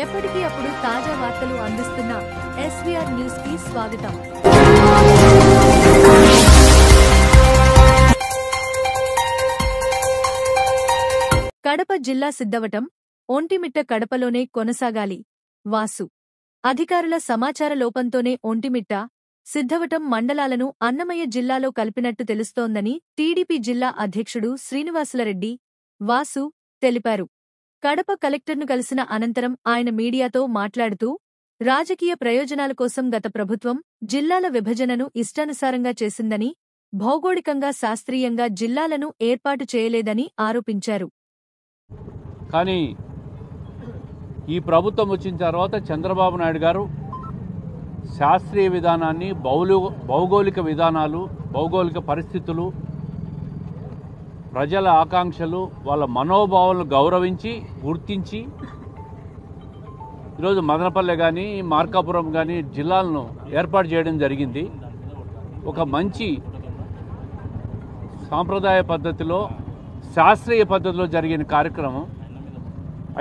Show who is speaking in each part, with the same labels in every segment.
Speaker 1: ఎప్పటికీ అప్పుడు తాజా వార్తలు అందిస్తున్న ఎస్వీఆర్ న్యూస్ కి స్వాగతం. కడప జిల్లా సిద్ధవటం, ఒంటిమిట్ట కడపలోనే కొనసాగాలి. వాసు అధికారుల సమాచార లోపంతోనే ఒంటిమిట్ట, సిద్ధవటం మండలాలను అన్నమయ్య జిల్లాలో కలిపినట్టు తెలుస్తోందని టీడీపీ జిల్లా అధ్యక్షుడు శ్రీనివాసులరెడ్డి, వాసు తెలిపారు. కడప కలెక్టర్ను కలిసిన అనంతరం ఆయన మీడియాతో మాట్లాడుతూ, రాజకీయ ప్రయోజనాల కోసం గత ప్రభుత్వం జిల్లాల విభజనను ఇష్టానుసారంగా చేసిందని, భౌగోళికంగా శాస్త్రీయంగా జిల్లాలను ఏర్పాటు చేయలేదని ఆరోపించారు.
Speaker 2: కానీ ఈ ప్రభుత్వం వచ్చిన తర్వాత చంద్రబాబు నాయుడు గారు శాస్త్రీయ విధానాన్ని, భౌగోళిక విధానాలు, భౌగోళిక పరిస్థితులు, ప్రజల ఆకాంక్షలు, వాళ్ళ మనోభావాలను గౌరవించి గుర్తించి ఈరోజు మదనపల్లె కానీ మార్కాపురం కానీ జిల్లాలను ఏర్పాటు చేయడం జరిగింది. ఒక మంచి సాంప్రదాయ పద్ధతిలో, శాస్త్రీయ పద్ధతిలో జరిగిన కార్యక్రమం.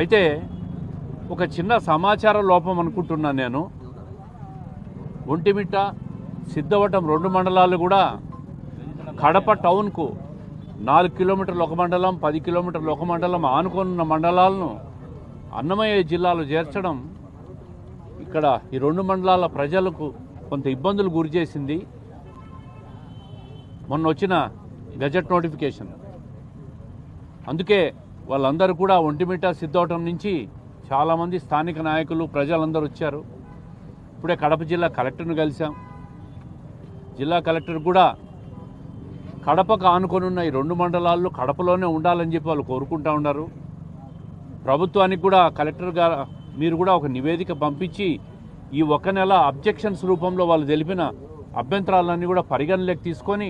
Speaker 2: అయితే ఒక చిన్న సమాచార లోపం అనుకుంటున్నాను నేను. ఒంటిమిట్ట, సిద్ధవటం 2 మండలాలు కూడా కడప టౌన్కు 4 కిలోమీటర్లు ఒక మండలం, 10 కిలోమీటర్లు ఒక మండలం ఆనుకున్న మండలాలను అన్నమయ్య జిల్లాలో చేర్చడం ఇక్కడ ఈ 2 మండలాల ప్రజలకు కొంత ఇబ్బందులు గురిచేసింది. మొన్న వచ్చిన గెజెట్ నోటిఫికేషన్, అందుకే వాళ్ళందరూ కూడా ఒంటిమిట్ట, సిద్ధవటం నుంచి చాలామంది స్థానిక నాయకులు, ప్రజలందరూ వచ్చారు. ఇప్పుడే కడప జిల్లా కలెక్టర్ను కలిసాం. జిల్లా కలెక్టర్ కూడా కడపకు ఆనుకొనున్న ఈ 2 మండలాల్లో కడపలోనే ఉండాలని చెప్పి వాళ్ళు కోరుకుంటా ఉన్నారు. ప్రభుత్వానికి కూడా కలెక్టర్ గారు మీరు కూడా ఒక నివేదిక పంపించి ఈ 1 నెల అబ్జెక్షన్స్ రూపంలో వాళ్ళు తెలిపిన అభ్యంతరాలన్నీ కూడా పరిగణలోకి తీసుకొని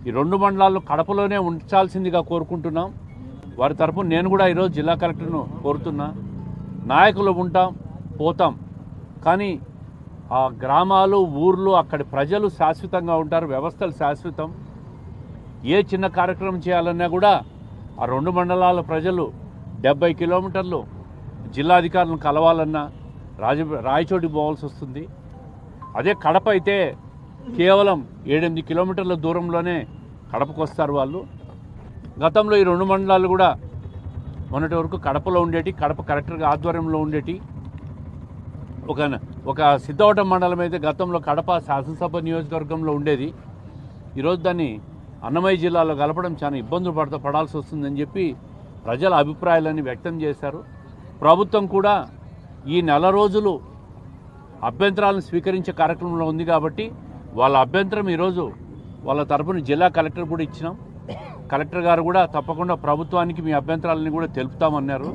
Speaker 2: ఈ 2 మండలాల్లో కడపలోనే ఉంచాల్సిందిగా కోరుకుంటున్నాం. వారి తరఫున నేను కూడా ఈరోజు జిల్లా కలెక్టర్ను కోరుతున్నా. నాయకులు ఉంటాం, పోతాం, కానీ ఆ గ్రామాలు, ఊర్లు, అక్కడి ప్రజలు శాశ్వతంగా ఉంటారు. వ్యవస్థలు శాశ్వతం. ఏ చిన్న కార్యక్రమం చేయాలన్నా కూడా ఆ 2 మండలాల ప్రజలు 70 కిలోమీటర్లు జిల్లాధికారులను కలవాలన్నా రాయచోటి పోవాల్సి వస్తుంది. అదే కడప అయితే కేవలం 7-8 కిలోమీటర్ల దూరంలోనే కడపకు వస్తారు వాళ్ళు. గతంలో ఈ 2 మండలాలు కూడా మొన్నటి వరకు కడపలో ఉండేటి, కడప కలెక్టర్ ఆధ్వర్యంలో ఉండేటి. ఒక సిద్ధవటం మండలం అయితే గతంలో కడప శాసనసభ నియోజకవర్గంలో ఉండేది. ఈరోజు దాన్ని అన్నమయ్య జిల్లాలో కలపడం చాలా ఇబ్బందులు పడాల్సి వస్తుందని చెప్పి ప్రజల అభిప్రాయాలన్నీ వ్యక్తం చేశారు. ప్రభుత్వం కూడా ఈ నెల రోజులు అభ్యంతరాలను స్వీకరించే కార్యక్రమంలో ఉంది కాబట్టి వాళ్ళ అభ్యంతరం ఈరోజు వాళ్ళ తరపున జిల్లా కలెక్టర్ కూడా ఇచ్చినాం. కలెక్టర్ గారు కూడా తప్పకుండా ప్రభుత్వానికి మీ అభ్యంతరాలని కూడా తెలుపుతామన్నారు.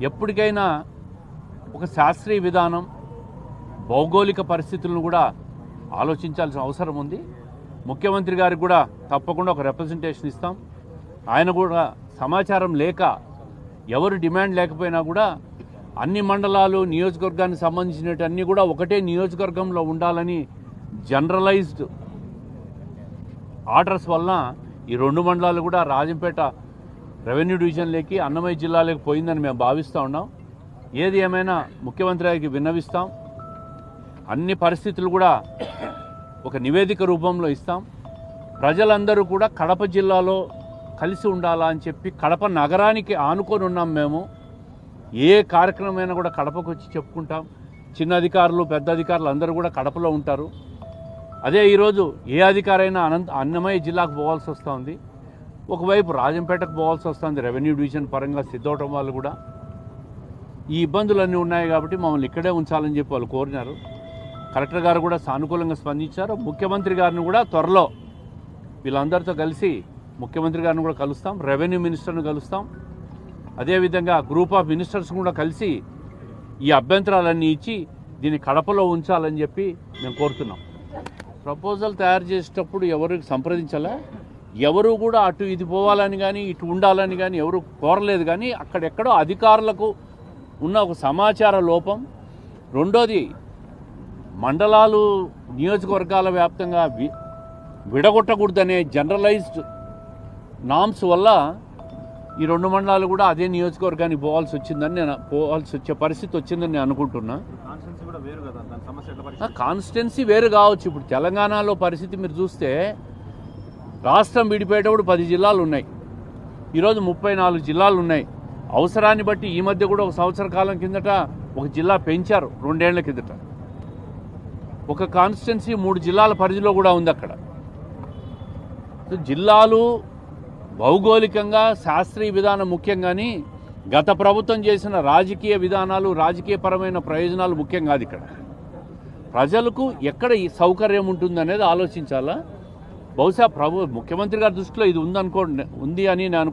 Speaker 2: ఎప్పటికైనా ఒక శాస్త్రీయ విధానం, భౌగోళిక పరిస్థితులను కూడా ఆలోచించాల్సిన అవసరం ఉంది. ముఖ్యమంత్రి గారికి కూడా తప్పకుండా ఒక రిప్రజెంటేషన్ ఇస్తాం. ఆయన కూడా సమాచారం లేక, ఎవరు డిమాండ్ లేకపోయినా కూడా అన్ని మండలాలు, నియోజకవర్గానికి సంబంధించినవన్నీ కూడా ఒకటే నియోజకవర్గంలో ఉండాలని జనరలైజ్డ్ ఆర్డర్స్ వలన ఈ 2 మండలాలు కూడా రాజంపేట రెవెన్యూ డివిజన్లోకి, అన్నమయ్య జిల్లాలోకి పోయిందని మేము భావిస్తూ ఉన్నాం. ఏది ఏమైనా ముఖ్యమంత్రి గారికి విన్నవిస్తాం. అన్ని పరిస్థితులు కూడా ఒక నివేదిక రూపంలో ఇస్తాం. ప్రజలందరూ కూడా కడప జిల్లాలో కలిసి ఉండాలా అని చెప్పి కడప నగరానికి ఆనుకొని ఉన్నాం మేము. ఏ కార్యక్రమమైనా కూడా కడపకు వచ్చి చెప్పుకుంటాం. చిన్న అధికారులు, పెద్ద అధికారులు అందరూ కూడా కడపలో ఉంటారు. అదే ఈరోజు ఏ అధికారైనా అన్నమయ్య జిల్లాకు పోవాల్సి వస్తుంది. ఒకవైపు రాజంపేటకు పోవాల్సి వస్తుంది రెవెన్యూ డివిజన్ పరంగా. సిద్ధవటం వాళ్ళు కూడా ఈ ఇబ్బందులన్నీ ఉన్నాయి కాబట్టి మమ్మల్ని ఇక్కడే ఉంచాలని చెప్పి వాళ్ళు కోరినారు. కలెక్టర్ గారు కూడా సానుకూలంగా స్పందించారు. ముఖ్యమంత్రి గారిని కూడా త్వరలో వీళ్ళందరితో కలిసి ముఖ్యమంత్రి గారిని కూడా కలుస్తాం, రెవెన్యూ మినిస్టర్ను కలుస్తాం. అదేవిధంగా గ్రూప్ ఆఫ్ మినిస్టర్స్ కూడా కలిసి ఈ అభ్యంతరాలన్నీ ఇచ్చి దీన్ని కడపలో ఉంచాలని చెప్పి మేము కోరుతున్నాం. ప్రపోజల్ తయారు చేసేటప్పుడు ఎవరికి సంప్రదించాలా, ఎవరు కూడా అటు ఇది పోవాలని కానీ ఇటు ఉండాలని కానీ ఎవరు కోరలేదు. కానీ అక్కడెక్కడో అధికారులకు ఉన్న ఒక సమాచార లోపం. రెండోది, మండలాలు, నియోజకవర్గాల వ్యాప్తంగా విడగొట్టకూడదనే జనరలైజ్డ్ నామ్స్ వల్ల ఈ 2 మండలాలు కూడా అదే నియోజకవర్గానికి పోవాల్సి వచ్చే పరిస్థితి వచ్చిందని నేను అనుకుంటున్నా. కాన్స్టిట్యున్సీ వేరు కావచ్చు. ఇప్పుడు తెలంగాణలో పరిస్థితి మీరు చూస్తే రాష్ట్రం విడిపోయేటప్పుడు 10 జిల్లాలు ఉన్నాయి, ఈరోజు 34 జిల్లాలు ఉన్నాయి. అవసరాన్ని బట్టి ఈ మధ్య కూడా 1 సంవత్సర కాలం కిందట ఒక జిల్లా పెంచారు, 2 ఏళ్ల కిందట. ఒక కాన్స్టిట్యున్సీ 3 జిల్లాల పరిధిలో కూడా ఉంది అక్కడ. జిల్లాలు భౌగోళికంగా శాస్త్రీయ విధానం ముఖ్యం, కానీ గత ప్రభుత్వం చేసిన రాజకీయ విధానాలు, రాజకీయపరమైన ప్రయోజనాలు ముఖ్యం కాదు. ఇక్కడ ప్రజలకు ఎక్కడ ఈ సౌకర్యం ఉంటుందనేది ఆలోచించాలా. బహుశా ముఖ్యమంత్రి గారి దృష్టిలో ఇది ఉంది అని నేను